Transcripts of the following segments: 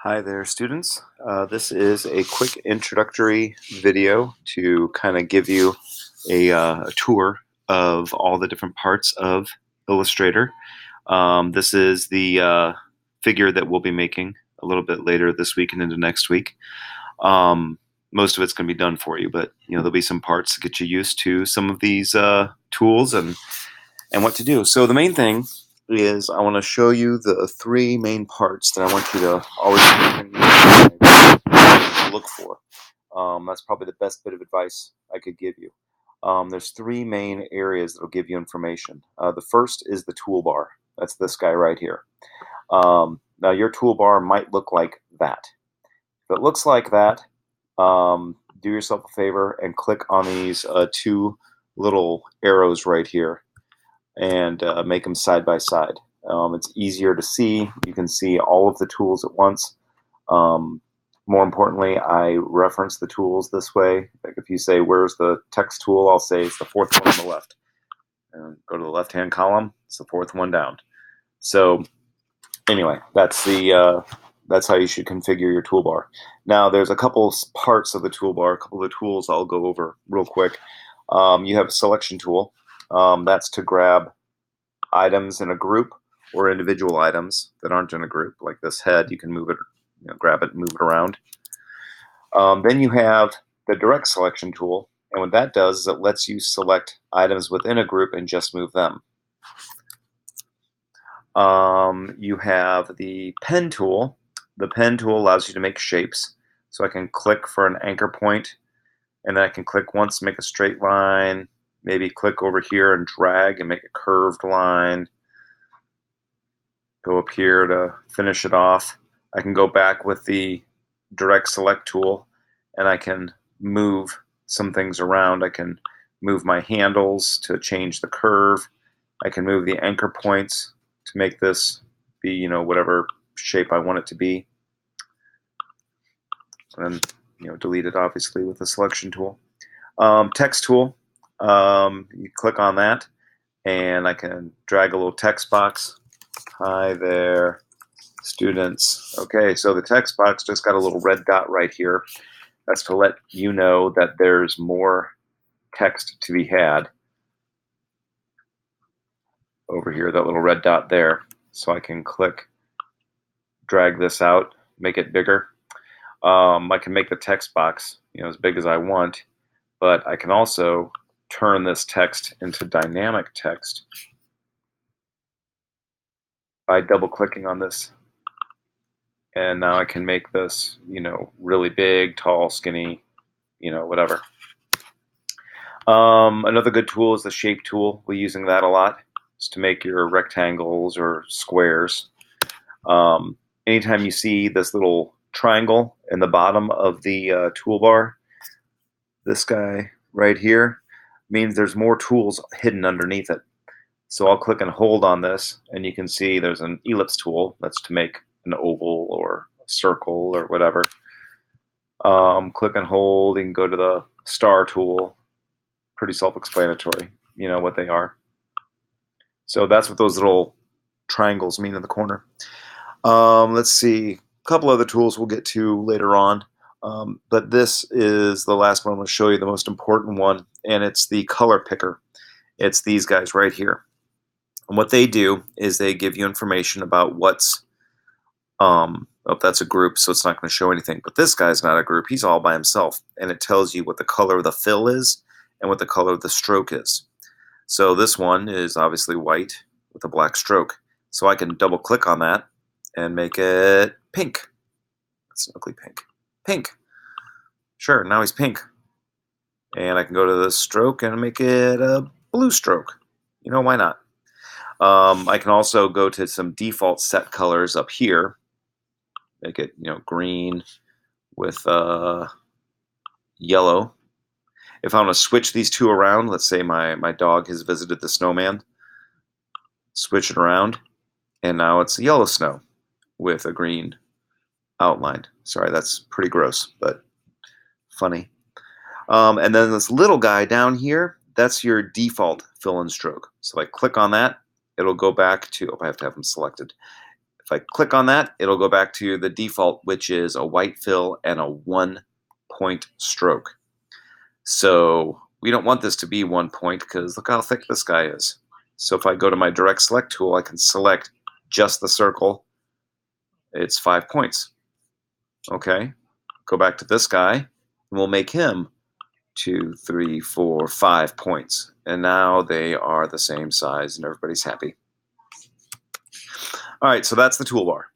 Hi there, students. This is a quick introductory video to kind of give you a tour of all the different parts of Illustrator. This is the figure that we'll be making a little bit later this week and into next week. Most of it's going to be done for you, but there'll be some parts to get you used to some of these tools and what to do. So the main thing is I want to show you the three main parts that I want you to always look for. That's probably the best bit of advice I could give you. There's three main areas that will give you information. The first is the toolbar. That's this guy right here. Now your toolbar might look like that. If it looks like that, do yourself a favor and click on these two little arrows right here and make them side by side. It's easier to see. You can see all of the tools at once. More importantly, I reference the tools this way. Like if you say, where's the text tool, I'll say it's the fourth one on the left. And go to the left-hand column, it's the fourth one down. So anyway, that's how you should configure your toolbar. Now there's a couple parts of the toolbar, a couple of the tools I'll go over real quick. You have a selection tool. That's to grab items in a group or individual items that aren't in a group. Like this head, you can move it, grab it and move it around. Then you have the direct selection tool, and what that does is it lets you select items within a group and just move them. You have the pen tool. The pen tool allows you to make shapes. So I can click for an anchor point, and then I can click once to make a straight line, maybe click over here and drag and make a curved line. Go up here to finish it off. I can go back with the direct select tool and I can move some things around. I can move my handles to change the curve. I can move the anchor points to make this be, whatever shape I want it to be. And delete it obviously with the selection tool. Text tool, you click on that and I can drag a little text box. Hi there, students. Okay, so the text box just got a little red dot right here. That's to let you know that there's more text to be had. Over here, that little red dot there. So I can click, drag this out, make it bigger. I can make the text box as big as I want, but I can also turn this text into dynamic text by double clicking on this. And now I can make this, really big, tall, skinny, whatever. Another good tool is the shape tool. We're using that a lot. It's to make your rectangles or squares. Anytime you see this little triangle in the bottom of the toolbar, this guy right here means there's more tools hidden underneath it. So I'll click and hold on this, and you can see there's an ellipse tool. That's to make an oval or a circle or whatever. Click and hold, you can go to the star tool. Pretty self-explanatory, what they are. So that's what those little triangles mean in the corner. Let's see, a couple other tools we'll get to later on. But this is the last one I'm going to show you, the most important one, and it's the color picker. It's these guys right here. And what they do is they give you information about what's, that's a group, so it's not going to show anything. But this guy's not a group, he's all by himself. And it tells you what the color of the fill is and what the color of the stroke is. So this one is obviously white with a black stroke. So I can double click on that and make it pink. It's an ugly pink. Pink. Sure, now he's pink. And I can go to the stroke and make it a blue stroke. Why not? I can also go to some default set colors up here. Make it, green with yellow. If I want to switch these two around, let's say my dog has visited the snowman, switch it around, and now it's a yellow snow with a green outline. Sorry, that's pretty gross, but funny. And then this little guy down here, that's your default fill and stroke. So I click on that, it'll go back to, I have to have them selected. If I click on that, it'll go back to the default, which is a white fill and a 1-point stroke. So we don't want this to be 1 point because look how thick this guy is. So if I go to my direct select tool, I can select just the circle. It's 5 points. Okay, go back to this guy, and we'll make him 2, 3, 4, 5 points. And now they are the same size and everybody's happy. All right, so that's the toolbar.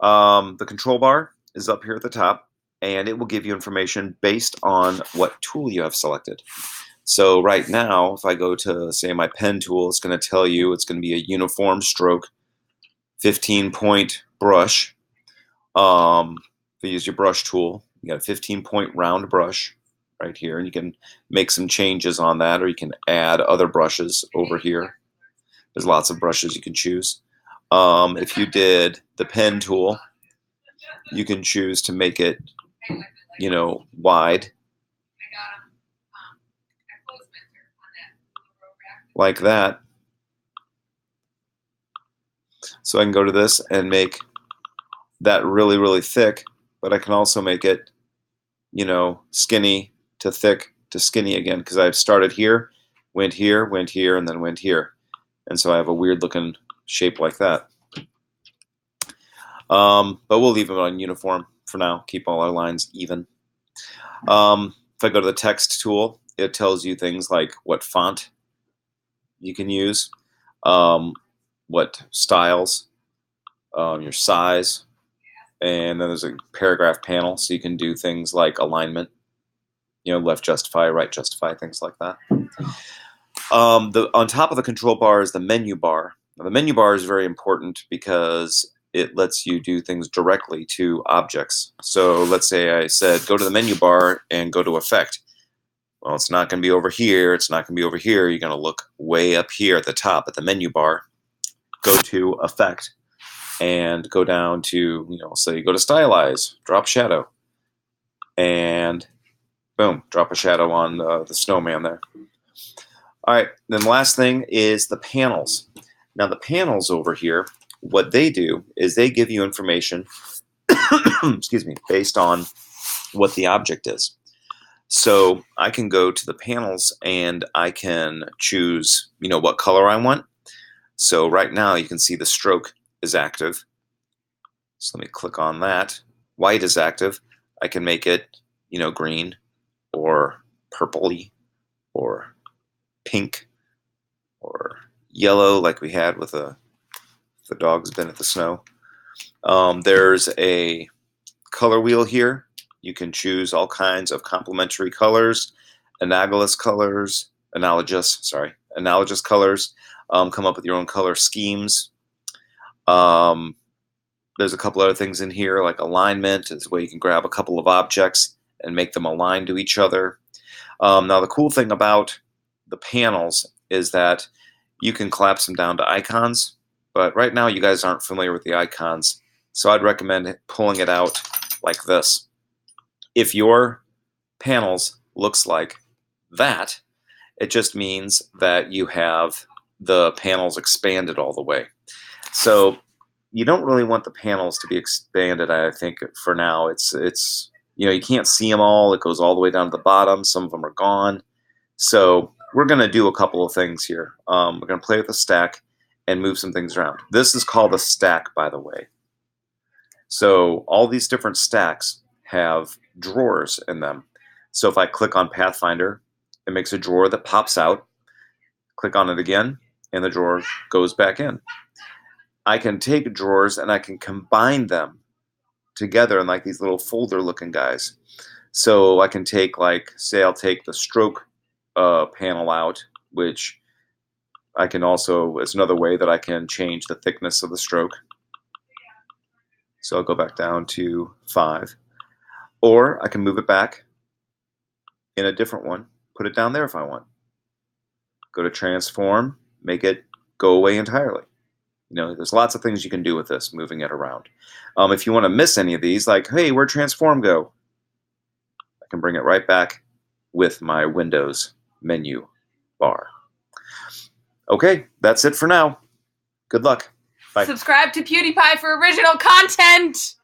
The control bar is up here at the top, and it will give you information based on what tool you have selected. So right now, if I go to, say, my pen tool, it's going to tell you it's going to be a uniform stroke, 15-point brush. If you use your brush tool, you got a 15-point round brush right here, and you can make some changes on that, or you can add other brushes over here. There's lots of brushes you can choose. If you did the pen tool, you can choose to make it, you know, wide, like that. So I can go to this and make that really, really thick, but I can also make it, you know, skinny to thick to skinny again, because I've started here, went here, and then went here. And so I have a weird looking shape like that. But we'll leave it on uniform for now, keep all our lines even. If I go to the text tool, it tells you things like what font you can use, what styles, your size, and then there's a paragraph panel, so you can do things like alignment, you know, left justify, right justify, things like that. On top of the control bar is the menu bar. Now, the menu bar is very important because it lets you do things directly to objects. So let's say I said go to the menu bar and go to effect. Well, it's not going to be over here, it's not going to be over here. You're going to look way up here at the top at the menu bar, go to effect, and go down to, you know, say go to stylize, drop shadow, and boom, drop a shadow on the snowman there. All right, then the last thing is the panels. Now the panels over here, what they do is they give you information excuse me, based on what the object is. So I can go to the panels and I can choose, you know, what color I want. So right now you can see the stroke is active. So let me click on that. White is active. I can make it, you know, green or purpley or pink or yellow, like we had with the dog's been at the snow. There's a color wheel here. You can choose all kinds of complementary colors, analogous colors, come up with your own color schemes. There's a couple other things in here, like alignment is where you can grab a couple of objects and make them align to each other. Now the cool thing about the panels is that you can collapse them down to icons, but right now you guys aren't familiar with the icons, so I'd recommend pulling it out like this. If your panels looks like that, it just means that you have the panels expanded all the way. So you don't really want the panels to be expanded, I think, for now. It's you know, you can't see them all. It goes all the way down to the bottom. Some of them are gone. So we're going to do a couple of things here. We're going to play with the stack and move some things around. This is called a stack, by the way. So all these different stacks have drawers in them. So if I click on Pathfinder, it makes a drawer that pops out. Click on it again, and the drawer goes back in. I can take drawers and I can combine them together in like these little folder looking guys. So I can take, like, say I'll take the stroke panel out, which I can also, it's another way that I can change the thickness of the stroke. So I'll go back down to 5. Or I can move it back in a different one, put it down there if I want. Go to transform, make it go away entirely. You know, there's lots of things you can do with this, moving it around. If you want to miss any of these, like, hey, where'd transform go? I can bring it right back with my Windows menu bar. Okay, that's it for now. Good luck. Bye. Subscribe to PewDiePie for original content.